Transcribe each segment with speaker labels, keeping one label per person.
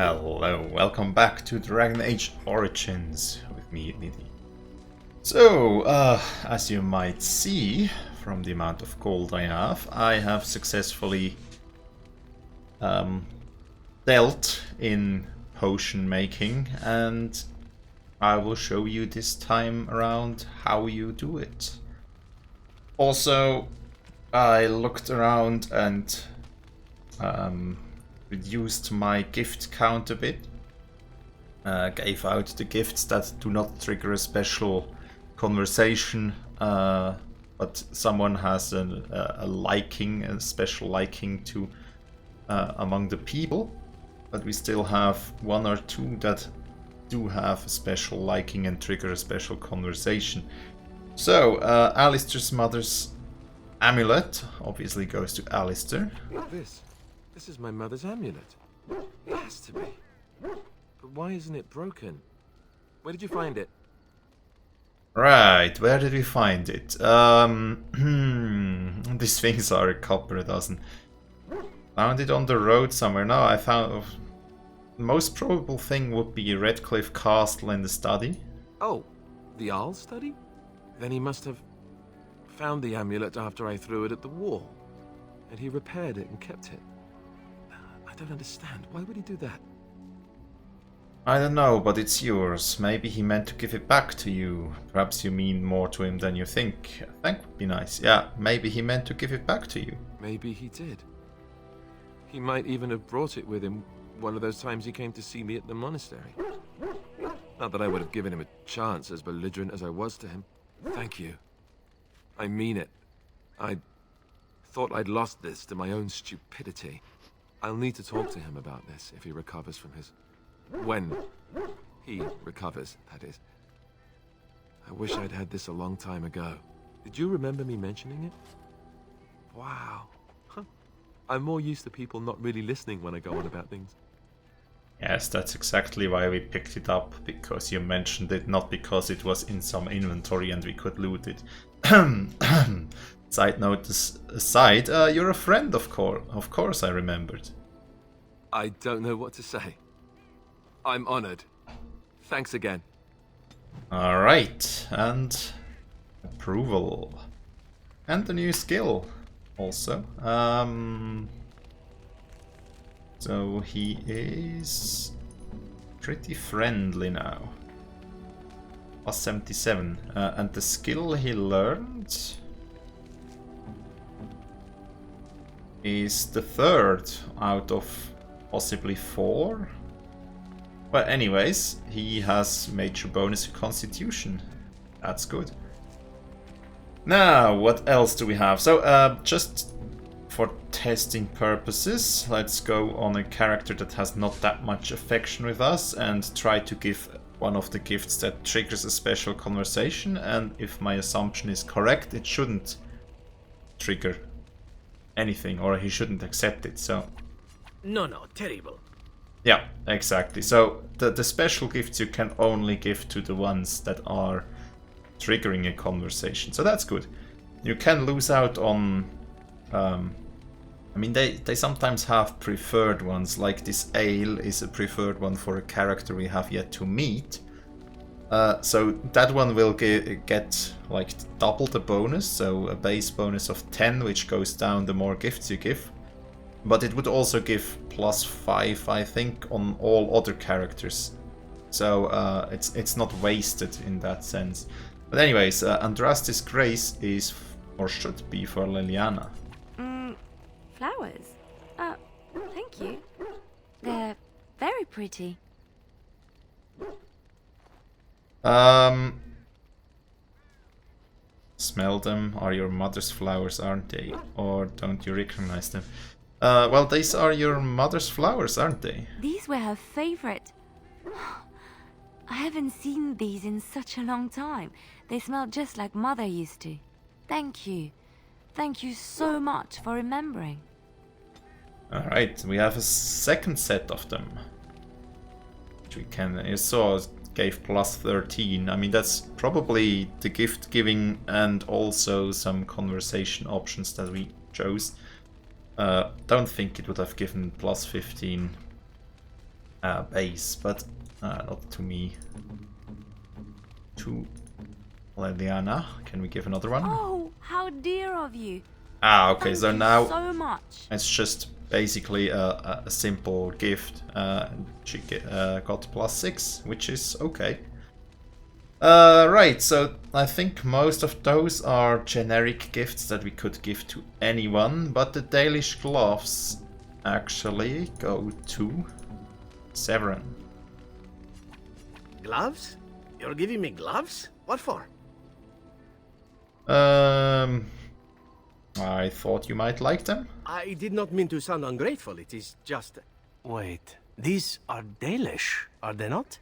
Speaker 1: Hello, welcome back to Dragon Age Origins with me, Nidhi. So, as you might see from the amount of gold I have successfully dealt in potion making, and I will show you this time around how you do it. Also, I looked around and reduced my gift count a bit. Gave out the gifts that do not trigger a special conversation, but someone has a liking, a special liking to among the people. But we still have one or two that do have a special liking and trigger a special conversation. So, Alistair's mother's amulet obviously goes to Alistair.
Speaker 2: This is my mother's amulet. It has to be. But why isn't it broken? Where did you find it?
Speaker 1: Right, where did we find it? These things are a couple of dozen. Found it on the road somewhere. No, I found... The most probable thing would be Redcliffe Castle in the study.
Speaker 2: Oh, the Arl study? Then he must have found the amulet after I threw it at the wall. And he repaired it and kept it. I don't understand. Why would he do that?
Speaker 1: I don't know, but it's yours. Maybe he meant to give it back to you. Perhaps you mean more to him than you think. I think would be nice. Yeah, maybe he meant to give it back to you.
Speaker 2: Maybe he did. He might even have brought it with him one of those times he came to see me at the monastery. Not that I would have given him a chance, as belligerent as I was to him. Thank you. I mean it. I thought I'd lost this to my own stupidity. I'll need to talk to him about this if he recovers from his... When he recovers, that is. I wish I'd had this a long time ago. Did you remember me mentioning it? Wow. Huh. I'm more used to people not really listening when I go on about things.
Speaker 1: Yes, that's exactly why we picked it up, because you mentioned it, not because it was in some inventory and we could loot it. Side note aside, you're a friend, of course I remembered.
Speaker 2: I don't know what to say. I'm honored. Thanks again.
Speaker 1: Alright, and approval. And a new skill, also. So he is pretty friendly now. Plus 77. And the skill he learned is the third out of possibly 4. But anyways, he has major bonus to Constitution. That's good. Now, what else do we have? So, just for testing purposes, let's go on a character that has not that much affection with us and try to give one of the gifts that triggers a special conversation. And if my assumption is correct, it shouldn't trigger anything, or he shouldn't accept it, so...
Speaker 3: No, terrible.
Speaker 1: Yeah, exactly. So the special gifts you can only give to the ones that are triggering a conversation. So that's good. You can lose out on... I mean, they sometimes have preferred ones, like this ale is a preferred one for a character we have yet to meet. So that one will get like double the bonus, so a base bonus of 10, which goes down the more gifts you give. But it would also give plus 5, I think, on all other characters. So it's not wasted in that sense. But anyways, Andrastis Grace is, or should be, for Liliana.
Speaker 4: Flowers? Thank you. They're very pretty.
Speaker 1: Smell them, are your mother's flowers, aren't they? Or don't you recognize them? Well, these are your mother's flowers, aren't they?
Speaker 4: These were her favorite. I haven't seen these in such a long time. They smell just like Mother used to. Thank you. Thank you so much for remembering.
Speaker 1: Alright, we have a second set of them. Which we can... You saw it gave plus 13. I mean, that's probably the gift giving and also some conversation options that we chose. Don't think it would have given plus 15. base, but not to me. To Leliana. Can we give another one?
Speaker 4: Oh, how dear of you.
Speaker 1: Ah, okay,
Speaker 4: Thank
Speaker 1: so
Speaker 4: you
Speaker 1: now
Speaker 4: so much.
Speaker 1: it's just basically a simple gift. She got +6, which is okay. Right, so I think most of those are generic gifts that we could give to anyone, but the Dalish gloves actually go to Severin.
Speaker 3: Gloves? You're giving me gloves? What for?
Speaker 1: I thought you might like them.
Speaker 3: I did not mean to sound ungrateful. It is just...
Speaker 5: Wait, these are Dalish, are they not?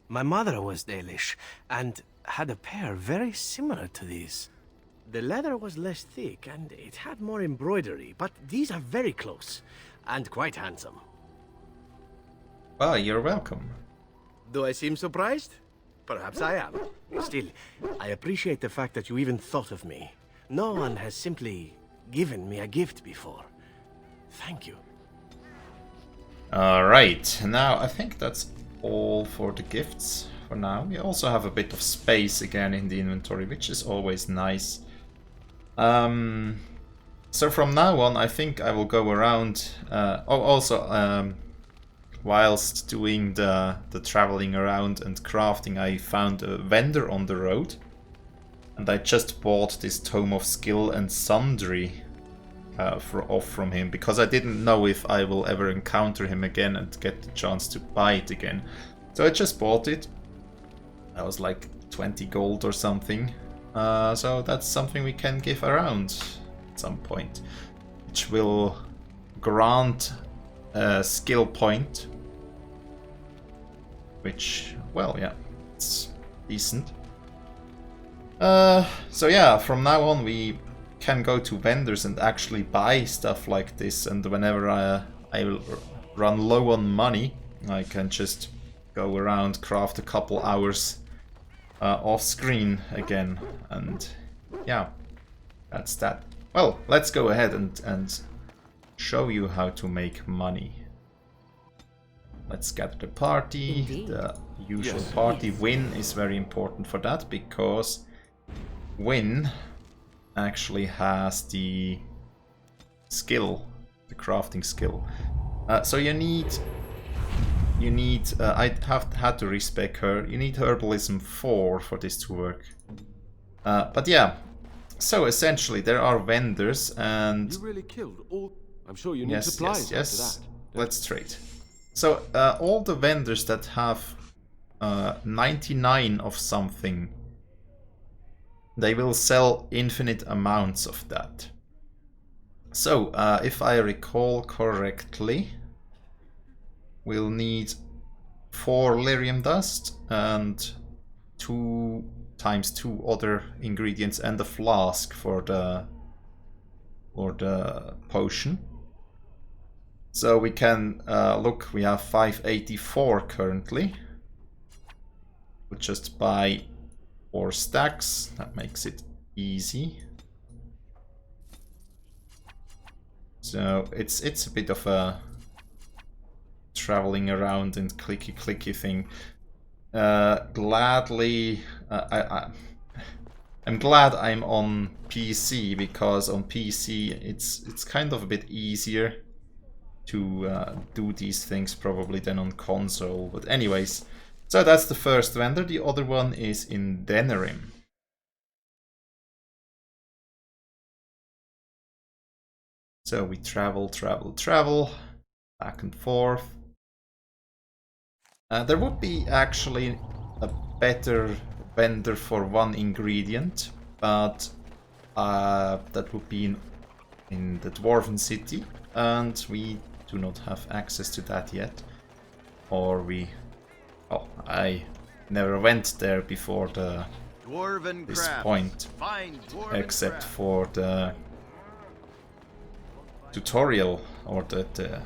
Speaker 5: My mother was Dalish, and had a pair very similar to these.
Speaker 3: The leather was less thick, and it had more embroidery, but these are very close, and quite handsome.
Speaker 1: Well, you're welcome.
Speaker 3: Do I seem surprised? Perhaps I am. Still, I appreciate the fact that you even thought of me. No one has simply given me a gift before. Thank you.
Speaker 1: Alright, now I think that's all for the gifts for now. We also have a bit of space again in the inventory, which is always nice. So from now on, I think I will go around. Whilst doing the traveling around and crafting, I found a vendor on the road. And I just bought this Tome of Skill and Sundry off from him, because I didn't know if I will ever encounter him again and get the chance to buy it again. So I just bought it. That was like 20 gold or something. So that's something we can give around at some point, which will grant a skill point. Which, well, yeah, it's decent. So yeah, from now on we can go to vendors and actually buy stuff like this, and whenever I will run low on money, I can just go around, craft a couple hours off screen again, and yeah, that's that. Well, let's go ahead and show you how to make money. Let's gather the party.
Speaker 4: Indeed.
Speaker 1: The usual party. Win is very important for that, because Win actually has the skill, the crafting skill. So you need I had to respec her. You need Herbalism 4 for this to work. But yeah, so essentially there are vendors, and
Speaker 2: You really killed all... I'm sure you need
Speaker 1: yes,
Speaker 2: supplies
Speaker 1: yes,
Speaker 2: after
Speaker 1: yes.
Speaker 2: that.
Speaker 1: Let's trade. So all the vendors that have 99 of something, they will sell infinite amounts of that. So if I recall correctly, we'll need 4 lyrium dust and 2 times 2 other ingredients and a flask for the potion. So we can look, we have 584 currently. We'll just buy 4 stacks, that makes it easy. So it's a bit of a traveling around and clicky thing. Gladly, I'm glad I'm on PC, because on PC it's kind of a bit easier to do these things probably than on console. But anyways, so that's the first vendor. The other one is in Denerim. So we travel, back and forth. There would be actually a better vendor for 1 ingredient, but that would be in the Dwarven City, and we do not have access to that yet. Or we... oh, I never went there before this point, except for the tutorial or the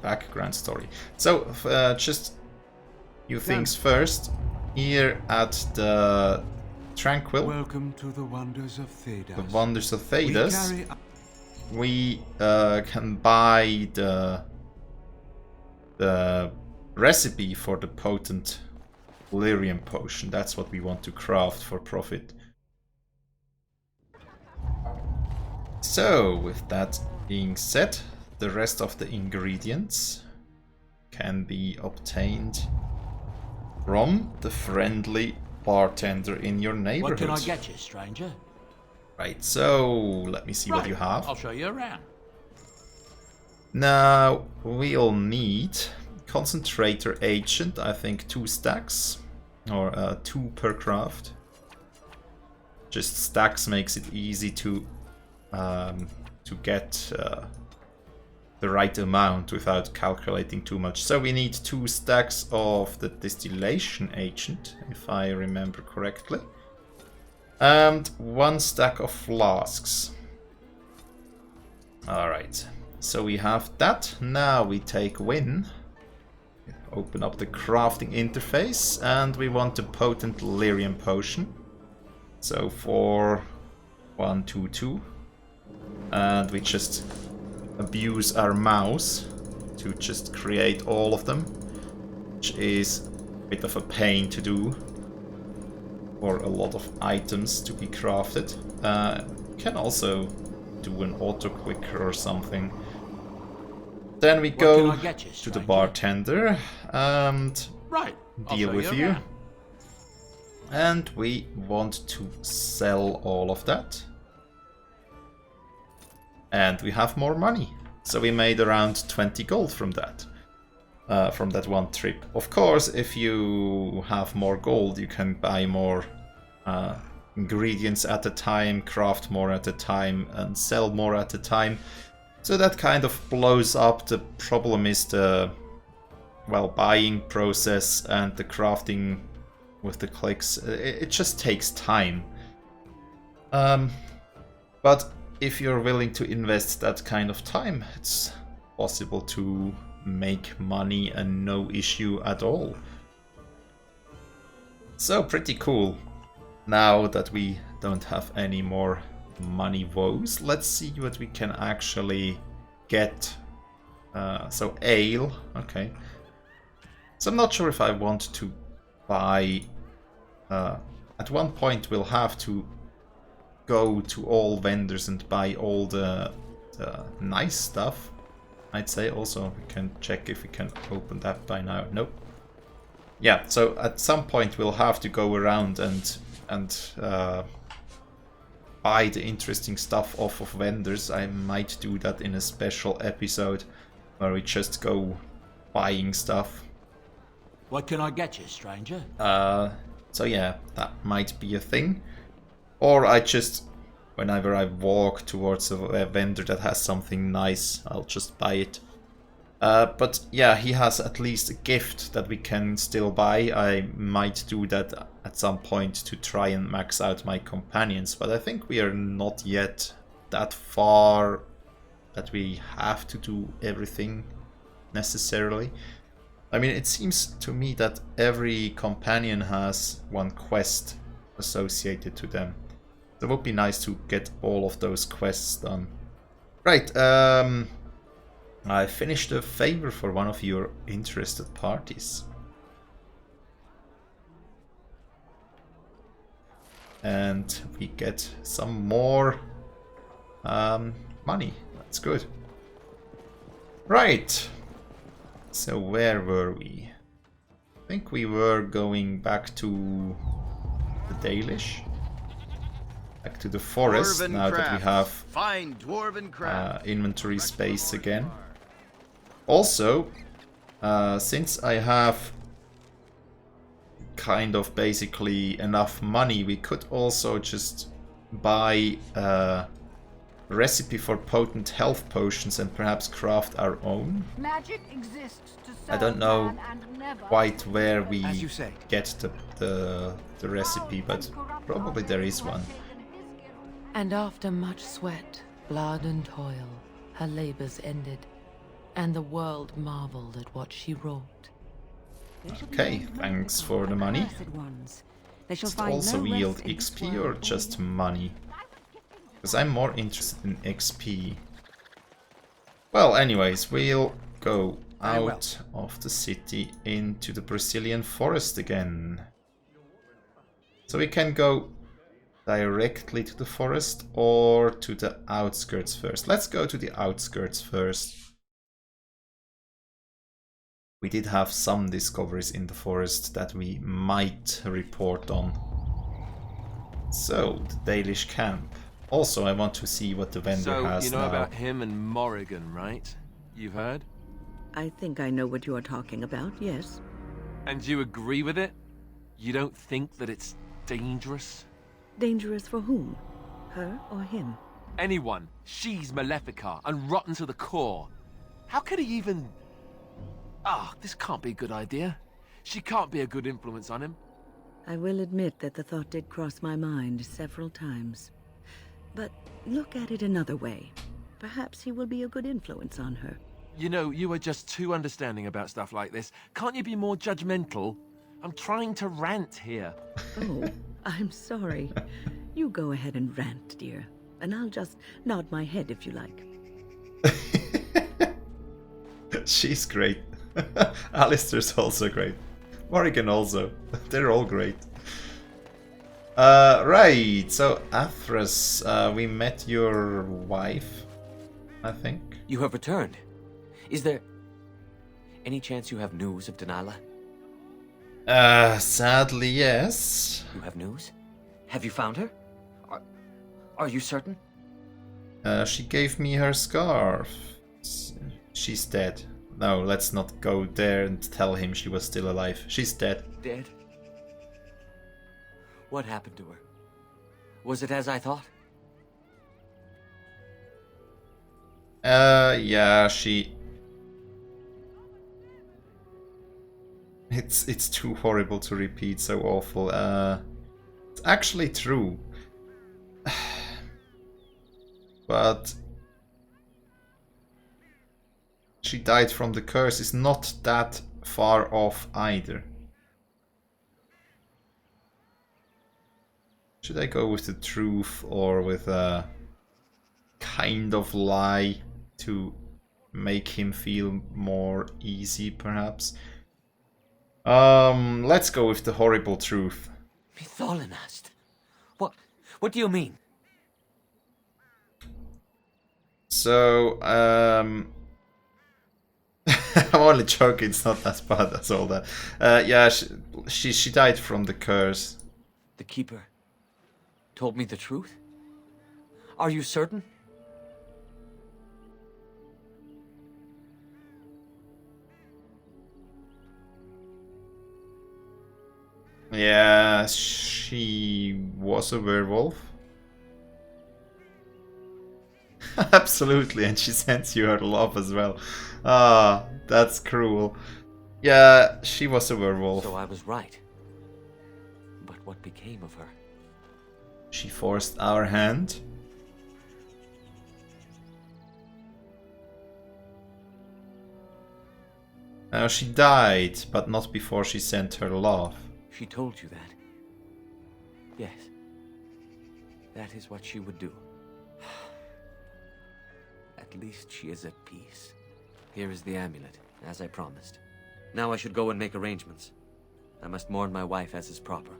Speaker 1: background story. So just few things first. Here at the Tranquil,
Speaker 6: Welcome to the wonders of Thedas.
Speaker 1: the Wonders of Thedas, we can buy the recipe for the potent lyrium potion. That's what we want to craft for profit. So, with that being said, the rest of the ingredients can be obtained from the friendly bartender in your neighborhood.
Speaker 7: What can I get you, stranger?
Speaker 1: Right, so let me see what you have.
Speaker 7: I'll show you around.
Speaker 1: Now, we'll need concentrator agent, I think 2 stacks, or 2 per craft. Just stacks makes it easy to get the right amount without calculating too much. So we need 2 stacks of the distillation agent, if I remember correctly. And 1 stack of flasks. Alright, so we have that. Now we take Win, open up the crafting interface, and we want a potent lyrium potion. So for 1, 2, 2. And we just abuse our mouse to just create all of them, which is a bit of a pain to do, or a lot of items to be crafted. Can also do an auto clicker or something. Then we go to the bartender and deal with you. And we want to sell all of that. And we have more money. So we made around 20 gold from that one trip. Of course, if you have more gold, you can buy more ingredients at a time, craft more at a time, and sell more at a time. So that kind of blows up. The problem is the, well, buying process and the crafting with the clicks. It just takes time. But if you're willing to invest that kind of time, it's possible to make money and no issue at all. So pretty cool. Now that we don't have any more money woes, let's see what we can actually get. So ale, okay. So I'm not sure if I want to buy... at one point we'll have to go to all vendors and buy all the nice stuff, I'd say. Also, we can check if we can open that by now. Nope. Yeah, so at some point we'll have to go around and buy the interesting stuff off of vendors. I might do that in a special episode where we just go buying stuff.
Speaker 7: What can I get you, stranger?
Speaker 1: So yeah, that might be a thing. Or I just, whenever I walk towards a vendor that has something nice, I'll just buy it. But yeah, he has at least a gift that we can still buy. I might do that at some point to try and max out my companions, but I think we are not yet that far that we have to do everything necessarily. I mean, it seems to me that every companion has one quest associated to them. It would be nice to get all of those quests done. Right, I finished a favor for one of your interested parties. And we get some more money. That's good. Right. So where were we? I think we were going back to the Dalish. Back to the forest, now that we have inventory space again. Also, since I have kind of basically enough money, we could also just buy a recipe for potent health potions and perhaps craft our own.
Speaker 8: Magic exists to
Speaker 1: I don't know quite where we get the recipe, but probably there is one.
Speaker 4: And after much sweat, blood and toil, her labors ended, and the world marveled at what she wrought.
Speaker 1: Okay, thanks for the money. Does it also yield XP or just money? Because I'm more interested in XP. Well, anyways, we'll go out of the city into the Brazilian forest again. So we can go directly to the forest or to the outskirts first. Let's go to the outskirts first. We did have some discoveries in the forest that we might report on. So, the Dalish camp. Also, I want to see what the vendor has
Speaker 2: you know
Speaker 1: now.
Speaker 2: about him and Morrigan, right? You've heard?
Speaker 9: I think I know what you are talking about, yes.
Speaker 2: And you agree with it? You don't think that it's dangerous?
Speaker 9: Dangerous for whom? Her or him?
Speaker 2: Anyone. She's Malefica and rotten to the core. How could he even... this can't be a good idea. She can't be a good influence on him.
Speaker 9: I will admit that the thought did cross my mind several times. But look at it another way. Perhaps he will be a good influence on her.
Speaker 2: You know, you are just too understanding about stuff like this. Can't you be more judgmental? I'm trying to rant here.
Speaker 9: Oh, I'm sorry. You go ahead and rant, dear. And I'll just nod my head if you like.
Speaker 1: She's great. Alistair's also great. Morrigan also. They're all great. Right, so Athras, we met your wife, I think.
Speaker 10: You have returned. Is there any chance you have news of Delilah?
Speaker 1: Sadly, yes.
Speaker 10: You have news? Have you found her? Are you certain?
Speaker 1: She gave me her scarf. She's dead. No, let's not go there and tell him she was still alive. She's dead.
Speaker 10: Dead? What happened to her? Was it as I thought?
Speaker 1: Yeah, she... It's too horrible to repeat, so awful. It's actually true. But... she died from the curse is not that far off either. Should I go with the truth or with a kind of lie to make him feel more easy, perhaps? Let's go with the horrible truth.
Speaker 10: Mytholinast. What do you mean?
Speaker 1: So, I'm only joking, it's not as bad as all that. Yeah, she died from the curse.
Speaker 10: The Keeper told me the truth? Are you certain?
Speaker 1: Yeah, she was a werewolf. Absolutely, and she sends you her love as well. Ah, that's cruel. Yeah, she was a werewolf.
Speaker 10: So I was right. But what became of her?
Speaker 1: She forced our hand. She died, but not before she sent her love.
Speaker 10: She told you that? Yes. That is what she would do. At least she is at peace. Here is the amulet, as I promised. Now I should go and make arrangements. I must mourn my wife as is proper.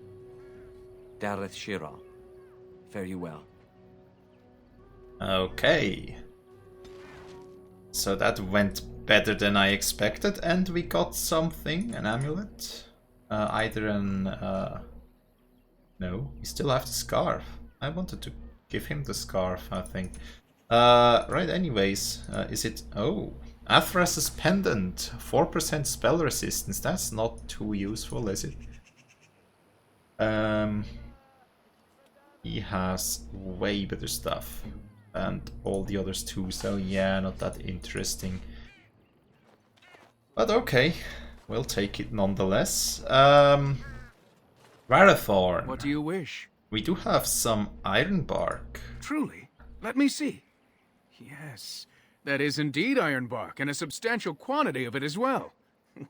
Speaker 10: Dareth Shira. Fare you well.
Speaker 1: Okay. So that went better than I expected, and we got something, an amulet. Either an... No, we still have the scarf. I wanted to give him the scarf, I think. Right, anyways, is it... Oh, Athras's pendant. 4% spell resistance. That's not too useful, is it? He has way better stuff. And all the others too, so yeah, not that interesting. But okay, we'll take it nonetheless. Rarathorn.
Speaker 11: What do you wish?
Speaker 1: We do have some iron bark.
Speaker 11: Truly? Let me see. Yes, that is indeed iron bark, and a substantial quantity of it as well.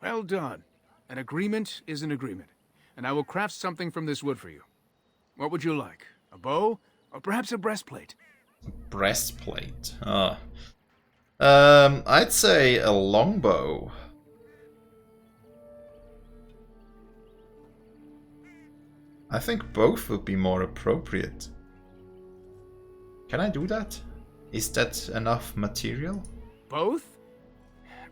Speaker 11: Well done. An agreement is an agreement, and I will craft something from this wood for you. What would you like? A bow, or perhaps a breastplate?
Speaker 1: Breastplate. I'd say a longbow. I think both would be more appropriate. Can I do that? Is that enough material?
Speaker 11: Both?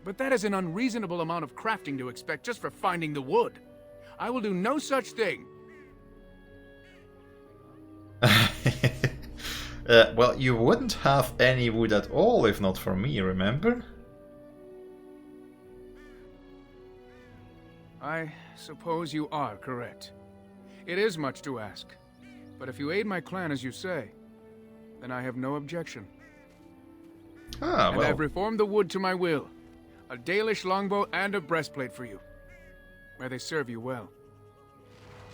Speaker 11: But that is an unreasonable amount of crafting to expect just for finding the wood. I will do no such thing.
Speaker 1: Well, you wouldn't have any wood at all if not for me, remember?
Speaker 11: I suppose you are correct. It is much to ask. But if you aid my clan as you say, then I have no objection.
Speaker 1: Ah,
Speaker 11: And
Speaker 1: well.
Speaker 11: I've reformed the wood to my will. A Dalish longbow and a breastplate for you. May they serve you well.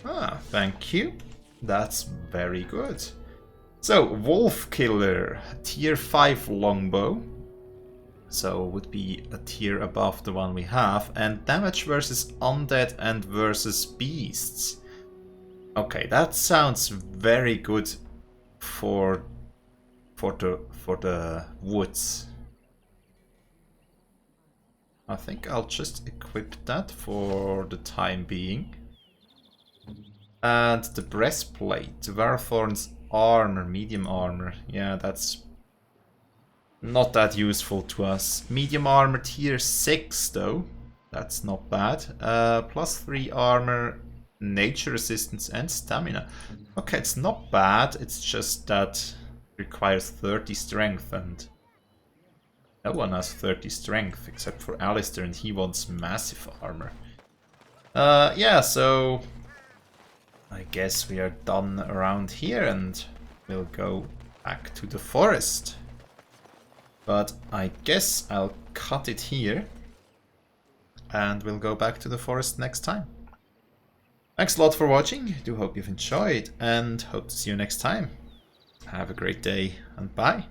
Speaker 1: Ah, thank you. That's very good. So, Wolf Killer, tier 5 longbow. So, would be a tier above the one we have. And damage versus undead and versus beasts. Okay, that sounds very good for the woods. I think I'll just equip that for the time being. And the breastplate, Varthorn's armor, medium armor. Yeah, that's not that useful to us. Medium armor tier 6 though. That's not bad. +3 armor, nature resistance and stamina. Okay, it's not bad. It's just that it requires 30 strength and no one has 30 strength except for Alistair and he wants massive armor. Yeah, so I guess we are done around here and we'll go back to the forest. But I guess I'll cut it here and we'll go back to the forest next time. Thanks a lot for watching, I do hope you've enjoyed and hope to see you next time. Have a great day and bye.